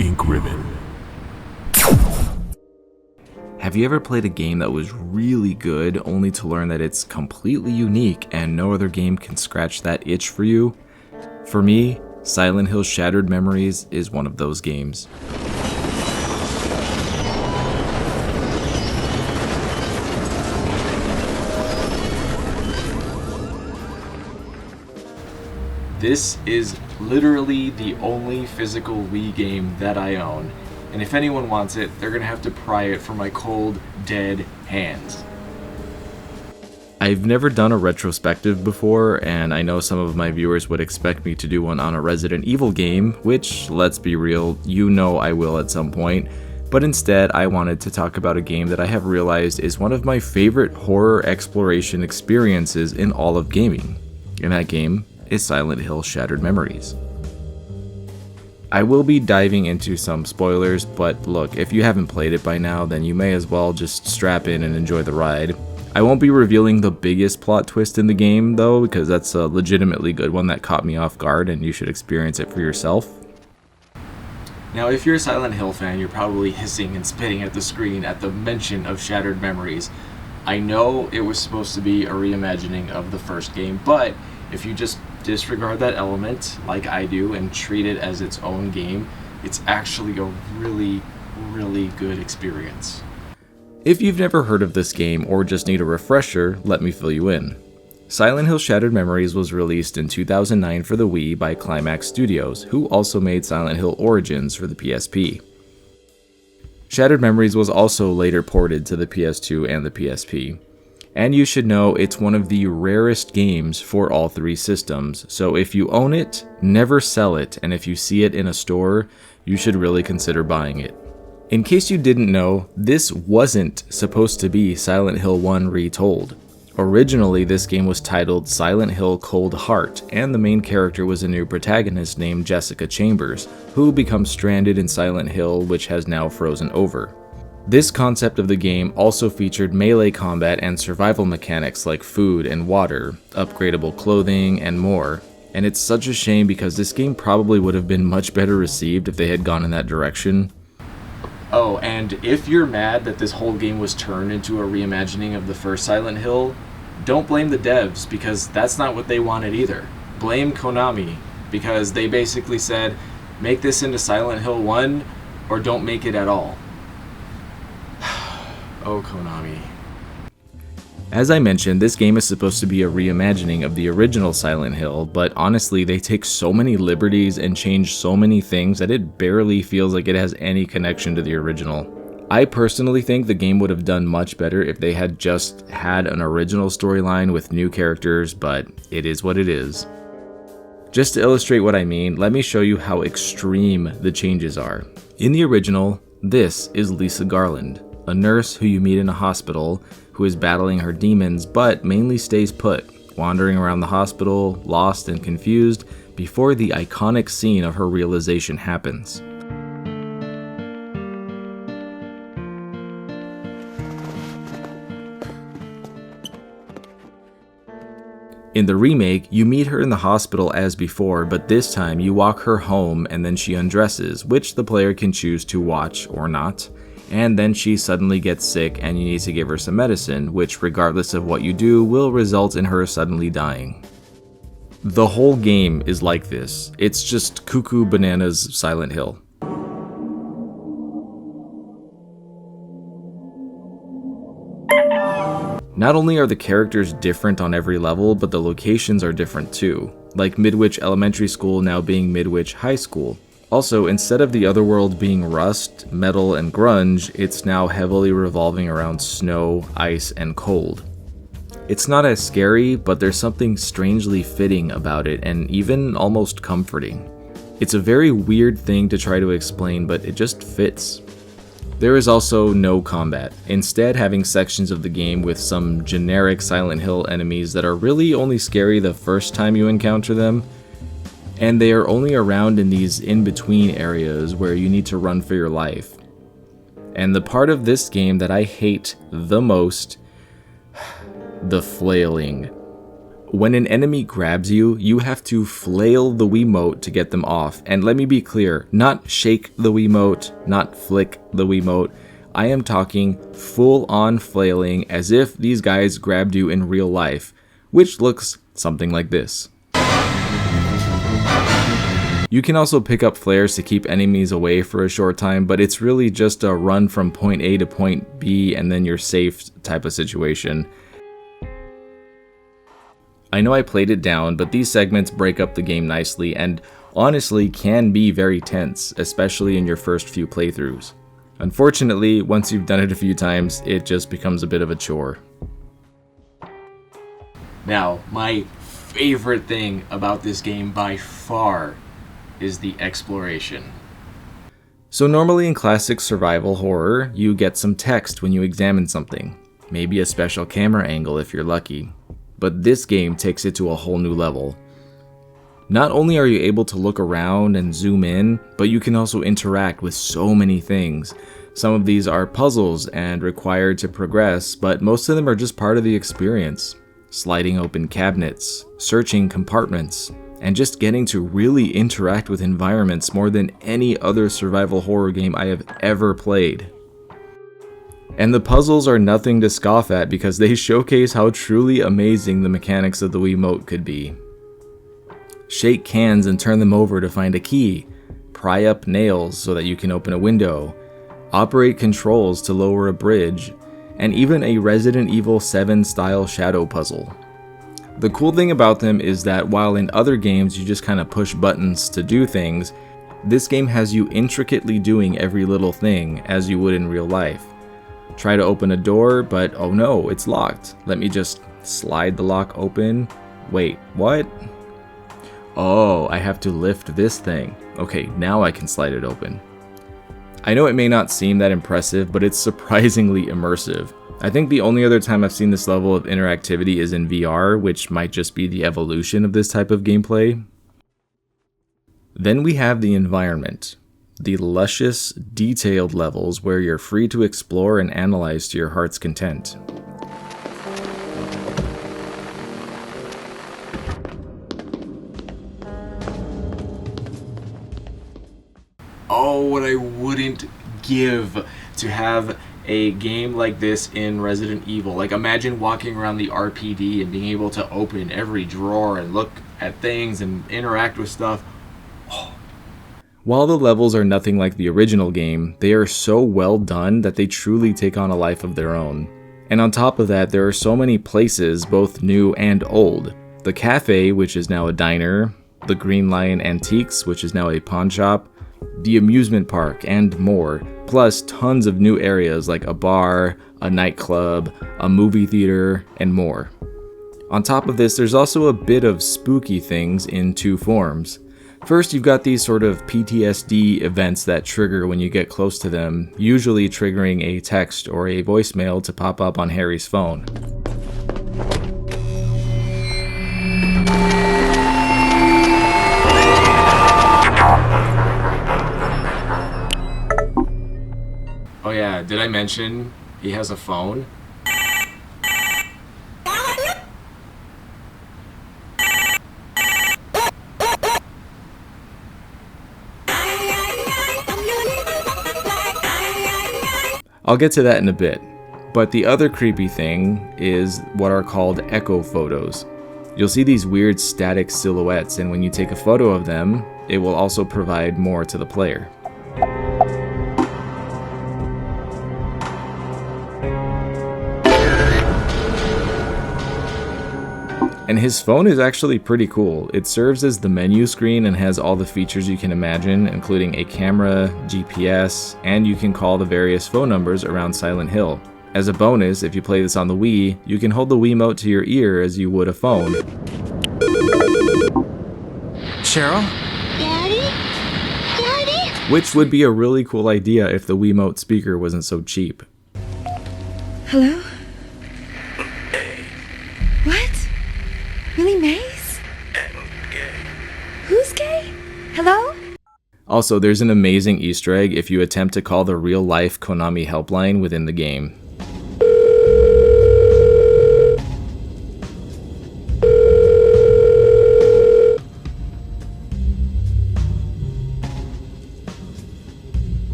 Ink Ribbon. Have you ever played a game that was really good only to learn that it's completely unique and no other game can scratch that itch for you? For me, Silent Hill Shattered Memories is one of those games. This is literally the only physical Wii game that I own, and if anyone wants it, they're gonna have to pry it from my cold, dead hands. I've never done a retrospective before, and I know some of my viewers would expect me to do one on a Resident Evil game, which, let's be real, you know I will at some point, but instead I wanted to talk about a game that I have realized is one of my favorite horror exploration experiences in all of gaming, and that game is Silent Hill Shattered Memories. I will be diving into some spoilers, but look, if you haven't played it by now, then you may as well just strap in and enjoy the ride. I won't be revealing the biggest plot twist in the game, though, because that's a legitimately good one that caught me off guard, and you should experience it for yourself. Now, if you're a Silent Hill fan, you're probably hissing and spitting at the screen at the mention of Shattered Memories. I know it was supposed to be a reimagining of the first game, but if you just disregard that element, like I do, and treat it as its own game, it's actually a really, really good experience. If you've never heard of this game or just need a refresher, let me fill you in. Silent Hill Shattered Memories was released in 2009 for the Wii by Climax Studios, who also made Silent Hill Origins for the PSP. Shattered Memories was also later ported to the PS2 and the PSP. And you should know it's one of the rarest games for all three systems, so if you own it, never sell it, and if you see it in a store, you should really consider buying it. In case you didn't know, this wasn't supposed to be Silent Hill 1 retold. Originally, this game was titled Silent Hill Cold Heart, and the main character was a new protagonist named Jessica Chambers, who becomes stranded in Silent Hill, which has now frozen over. This concept of the game also featured melee combat and survival mechanics like food and water, upgradable clothing, and more, and it's such a shame because this game probably would have been much better received if they had gone in that direction. Oh, and if you're mad that this whole game was turned into a reimagining of the first Silent Hill, don't blame the devs because that's not what they wanted either. Blame Konami because they basically said, make this into Silent Hill 1 or don't make it at all. Oh, Konami. As I mentioned, this game is supposed to be a reimagining of the original Silent Hill, but honestly, they take so many liberties and change so many things that it barely feels like it has any connection to the original. I personally think the game would have done much better if they had just had an original storyline with new characters, but it is what it is. Just to illustrate what I mean, let me show you how extreme the changes are. In the original, this is Lisa Garland, a nurse who you meet in a hospital who is battling her demons but mainly stays put, wandering around the hospital, lost and confused, before the iconic scene of her realization happens. In the remake, you meet her in the hospital as before, but this time you walk her home and then she undresses, which the player can choose to watch or not. And then she suddenly gets sick and you need to give her some medicine, which regardless of what you do will result in her suddenly dying. The whole game is like this. It's just cuckoo bananas Silent Hill. Not only are the characters different on every level, but the locations are different too, like Midwich Elementary School now being Midwich High School. Also, instead of the other world being rust, metal, and grunge, it's now heavily revolving around snow, ice, and cold. It's not as scary, but there's something strangely fitting about it and even almost comforting. It's a very weird thing to try to explain, but it just fits. There is also no combat, instead having sections of the game with some generic Silent Hill enemies that are really only scary the first time you encounter them, and they are only around in these in-between areas where you need to run for your life. And the part of this game that I hate the most, the flailing. When an enemy grabs you, you have to flail the Wiimote to get them off. And let me be clear, not shake the Wiimote, not flick the Wiimote. I am talking full-on flailing as if these guys grabbed you in real life, which looks something like this. You can also pick up flares to keep enemies away for a short time, but it's really just a run from point A to point B and then you're safe type of situation. I know I played it down, but these segments break up the game nicely and honestly can be very tense, especially in your first few playthroughs. Unfortunately, once you've done it a few times, it just becomes a bit of a chore. Now, my favorite thing about this game by far is the exploration. So normally in classic survival horror, you get some text when you examine something, maybe a special camera angle if you're lucky. But this game takes it to a whole new level. Not only are you able to look around and zoom in, but you can also interact with so many things. Some of these are puzzles and required to progress, but most of them are just part of the experience. Sliding open cabinets, searching compartments, and just getting to really interact with environments more than any other survival horror game I have ever played. And the puzzles are nothing to scoff at because they showcase how truly amazing the mechanics of the Wiimote could be. Shake cans and turn them over to find a key, pry up nails so that you can open a window, operate controls to lower a bridge, and even a Resident Evil 7 style shadow puzzle. The cool thing about them is that while in other games you just kind of push buttons to do things, this game has you intricately doing every little thing as you would in real life. Try to open a door, but oh no, it's locked. Let me just slide the lock open. Wait, what? Oh, I have to lift this thing. Okay, now I can slide it open. I know it may not seem that impressive, but it's surprisingly immersive. I think the only other time I've seen this level of interactivity is in VR, which might just be the evolution of this type of gameplay. Then we have the environment. The luscious, detailed levels where you're free to explore and analyze to your heart's content. Oh, what I wouldn't give to have a game like this in Resident Evil. Like, imagine walking around the RPD and being able to open every drawer and look at things and interact with stuff. While the levels are nothing like the original game, they are so well done that they truly take on a life of their own. And on top of that, there are so many places, both new and old. The cafe, which is now a diner, the Green Lion Antiques, which is now a pawn shop, the amusement park, and more, plus tons of new areas like a bar, a nightclub, a movie theater, and more. On top of this, there's also a bit of spooky things in two forms. First, you've got these sort of PTSD events that trigger when you get close to them, usually triggering a text or a voicemail to pop up on Harry's phone. Oh yeah, did I mention he has a phone? I'll get to that in a bit, but the other creepy thing is what are called echo photos. You'll see these weird static silhouettes, and when you take a photo of them, it will also provide more to the player. And his phone is actually pretty cool. It serves as the menu screen and has all the features you can imagine, including a camera, GPS, and you can call the various phone numbers around Silent Hill. As a bonus, if you play this on the Wii, you can hold the Wiimote to your ear as you would a phone. Cheryl? Daddy? Daddy? Which would be a really cool idea if the Wiimote speaker wasn't so cheap. Hello? What? Really, Maze? Who's gay? Hello? Also, there's an amazing Easter egg if you attempt to call the real-life Konami helpline within the game.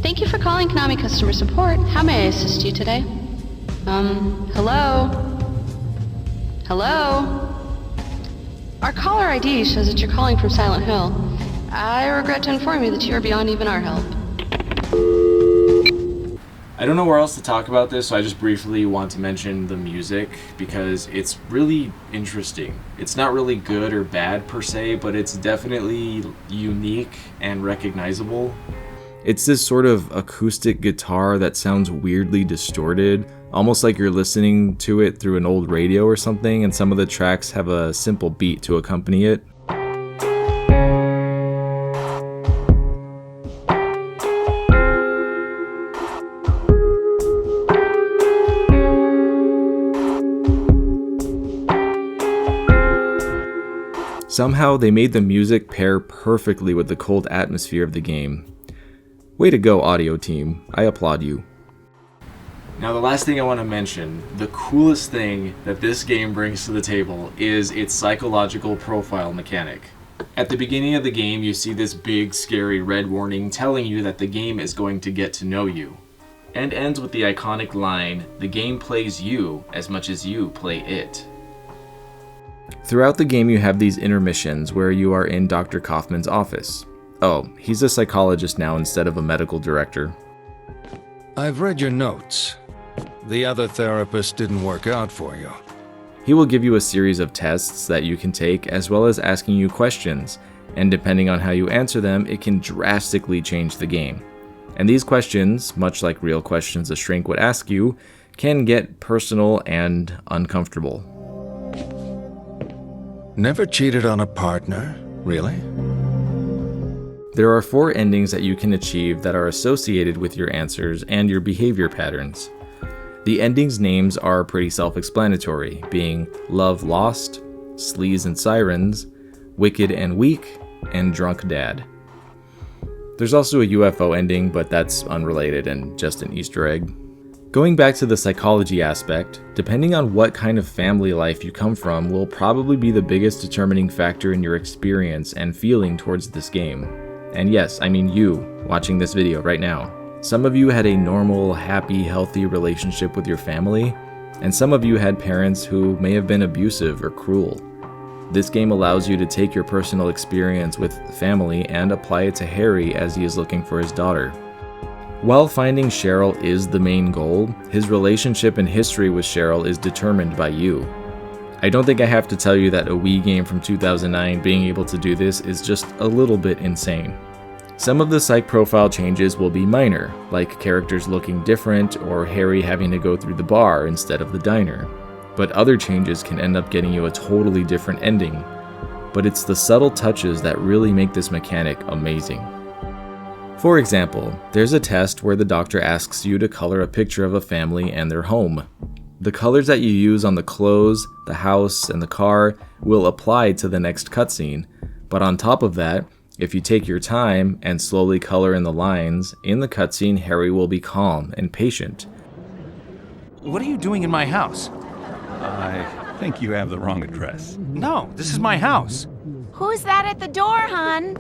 Thank you for calling Konami Customer Support. How may I assist you today? Hello? Hello? Our caller ID shows that you're calling from Silent Hill. I regret to inform you that you are beyond even our help. I don't know where else to talk about this, so I just briefly want to mention the music because it's really interesting. It's not really good or bad per se, but it's definitely unique and recognizable. It's this sort of acoustic guitar that sounds weirdly distorted, almost like you're listening to it through an old radio or something, and some of the tracks have a simple beat to accompany it. Somehow they made the music pair perfectly with the cold atmosphere of the game. Way to go, audio team. I applaud you. Now the last thing I want to mention, the coolest thing that this game brings to the table is its psychological profile mechanic. At the beginning of the game, you see this big scary red warning telling you that the game is going to get to know you. And ends with the iconic line, "The game plays you as much as you play it." Throughout the game you have these intermissions where you are in Dr. Kaufman's office. Oh, he's a psychologist now instead of a medical director. I've read your notes. The other therapist didn't work out for you. He will give you a series of tests that you can take as well as asking you questions, and depending on how you answer them, it can drastically change the game. And these questions, much like real questions a shrink would ask you, can get personal and uncomfortable. Never cheated on a partner, really? There are 4 endings that you can achieve that are associated with your answers and your behavior patterns. The endings' names are pretty self-explanatory, being Love Lost, Sleaze and Sirens, Wicked and Weak, and Drunk Dad. There's also a UFO ending, but that's unrelated and just an Easter egg. Going back to the psychology aspect, depending on what kind of family life you come from will probably be the biggest determining factor in your experience and feeling towards this game. And yes, I mean you, watching this video right now. Some of you had a normal, happy, healthy relationship with your family, and some of you had parents who may have been abusive or cruel. This game allows you to take your personal experience with family and apply it to Harry as he is looking for his daughter. While finding Cheryl is the main goal, his relationship and history with Cheryl is determined by you. I don't think I have to tell you that a Wii game from 2009 being able to do this is just a little bit insane. Some of the psych profile changes will be minor, like characters looking different or Harry having to go through the bar instead of the diner. But other changes can end up getting you a totally different ending. But it's the subtle touches that really make this mechanic amazing. For example, there's a test where the doctor asks you to color a picture of a family and their home. The colors that you use on the clothes, the house, and the car will apply to the next cutscene, but on top of that, if you take your time and slowly color in the lines, in the cutscene Harry will be calm and patient. What are you doing in my house? I think you have the wrong address. No, this is my house. Who's that at the door, hon?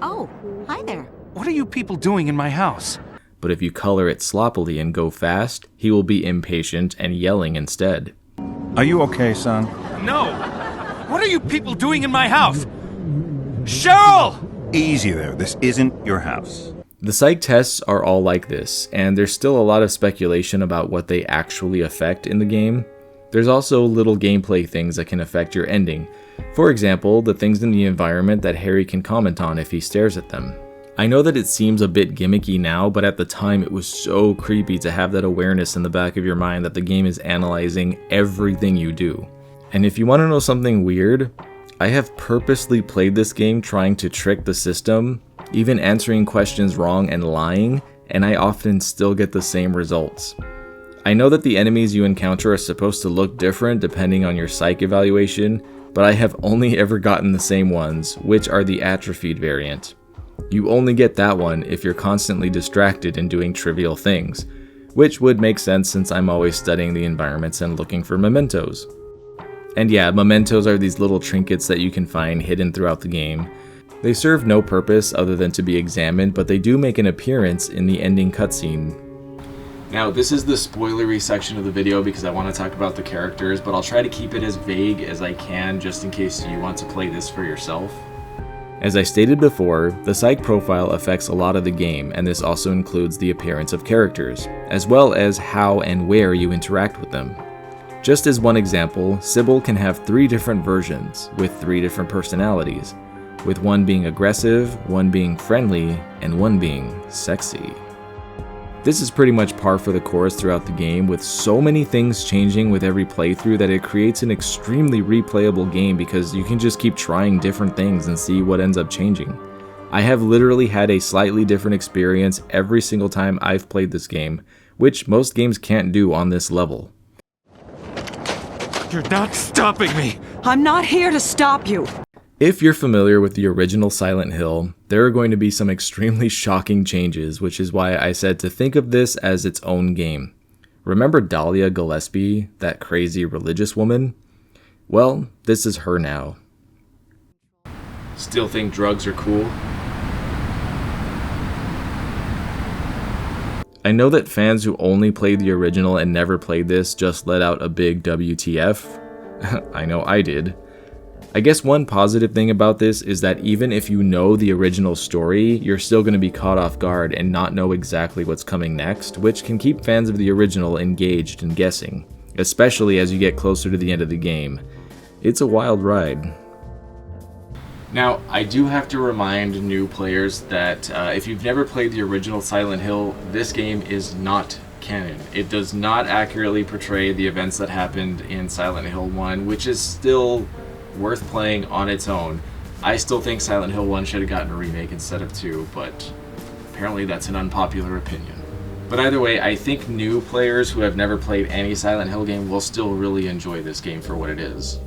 Oh, hi there. What are you people doing in my house? But if you color it sloppily and go fast, he will be impatient and yelling instead. Are you okay, son? No! What are you people doing in my house? Cheryl! Easy there. This isn't your house. The psych tests are all like this, and there's still a lot of speculation about what they actually affect in the game. There's also little gameplay things that can affect your ending. For example, the things in the environment that Harry can comment on if he stares at them. I know that it seems a bit gimmicky now, but at the time it was so creepy to have that awareness in the back of your mind that the game is analyzing everything you do. And if you want to know something weird, I have purposely played this game trying to trick the system, even answering questions wrong and lying, and I often still get the same results. I know that the enemies you encounter are supposed to look different depending on your psych evaluation, but I have only ever gotten the same ones, which are the atrophied variant. You only get that one if you're constantly distracted and doing trivial things, which would make sense since I'm always studying the environments and looking for mementos. And yeah, mementos are these little trinkets that you can find hidden throughout the game. They serve no purpose other than to be examined, but they do make an appearance in the ending cutscene. Now, this is the spoilery section of the video because I want to talk about the characters, but I'll try to keep it as vague as I can just in case you want to play this for yourself. As I stated before, the psych profile affects a lot of the game, and this also includes the appearance of characters, as well as how and where you interact with them. Just as one example, Sybil can have 3 different versions, with 3 different personalities, with one being aggressive, one being friendly, and one being sexy. This is pretty much par for the course throughout the game, with so many things changing with every playthrough that it creates an extremely replayable game because you can just keep trying different things and see what ends up changing. I have literally had a slightly different experience every single time I've played this game, which most games can't do on this level. You're not stopping me! I'm not here to stop you! If you're familiar with the original Silent Hill, there are going to be some extremely shocking changes, which is why I said to think of this as its own game. Remember Dahlia Gillespie, that crazy religious woman? Well, this is her now. Still think drugs are cool? I know that fans who only played the original and never played this just let out a big WTF. I know I did. I guess one positive thing about this is that even if you know the original story, you're still going to be caught off guard and not know exactly what's coming next, which can keep fans of the original engaged and guessing, especially as you get closer to the end of the game. It's a wild ride. Now, I do have to remind new players that if you've never played the original Silent Hill, this game is not canon. It does not accurately portray the events that happened in Silent Hill 1, which is still worth playing on its own. I still think Silent Hill 1 should have gotten a remake instead of 2, but apparently that's an unpopular opinion. But either way, I think new players who have never played any Silent Hill game will still really enjoy this game for what it is.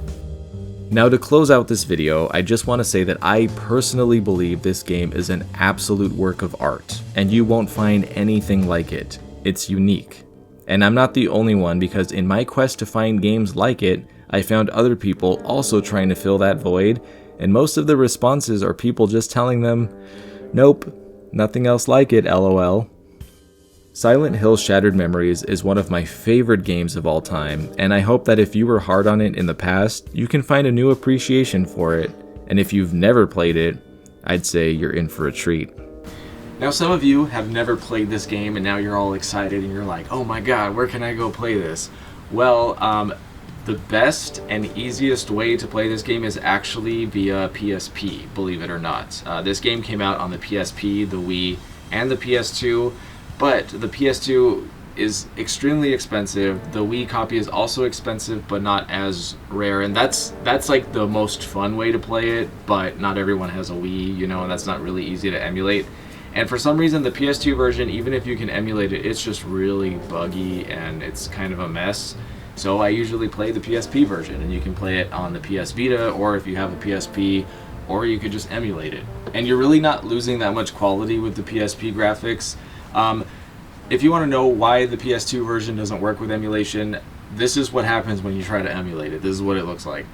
Now, to close out this video, I just want to say that I personally believe this game is an absolute work of art, and you won't find anything like it. It's unique. And I'm not the only one, because in my quest to find games like it, I found other people also trying to fill that void, and most of the responses are people just telling them, nope, nothing else like it, lol. Silent Hill Shattered Memories is one of my favorite games of all time, and I hope that if you were hard on it in the past, you can find a new appreciation for it, and if you've never played it, I'd say you're in for a treat. Now, some of you have never played this game, and now you're all excited, and you're like, oh my god, where can I go play this? Well, the best and easiest way to play this game is actually via PSP, believe it or not. This game came out on the PSP, the Wii, and the PS2, but the PS2 is extremely expensive. The Wii copy is also expensive, but not as rare, and that's like the most fun way to play it, but not everyone has a Wii, you know, and that's not really easy to emulate. And for some reason, the PS2 version, even if you can emulate it, it's just really buggy and it's kind of a mess. So I usually play the PSP version, and you can play it on the PS Vita, or if you have a PSP, or you could just emulate it. And you're really not losing that much quality with the PSP graphics. If you want to know why the PS2 version doesn't work with emulation, this is what happens when you try to emulate it. This is what it looks like.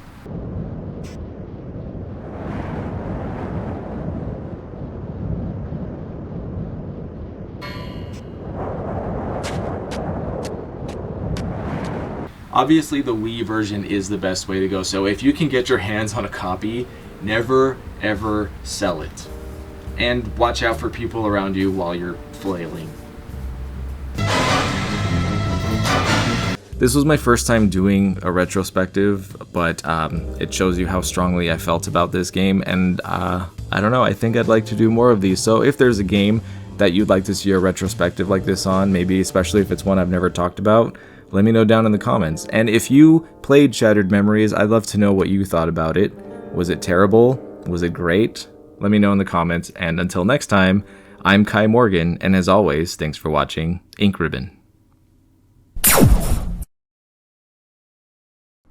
Obviously, the Wii version is the best way to go, so if you can get your hands on a copy, never ever sell it. And watch out for people around you while you're flailing. This was my first time doing a retrospective, but it shows you how strongly I felt about this game, and I don't know, I think I'd like to do more of these. So if there's a game that you'd like to see a retrospective like this on, maybe especially if it's one I've never talked about, let me know down in the comments. And if you played Shattered Memories, I'd love to know what you thought about it. Was it terrible? Was it great? Let me know in the comments, and until next time, I'm Kai Morgan, and as always, thanks for watching Ink Ribbon.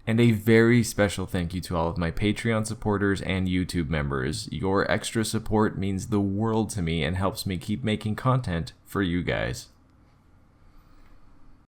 And a very special thank you to all of my Patreon supporters and YouTube members. Your extra support means the world to me and helps me keep making content for you guys.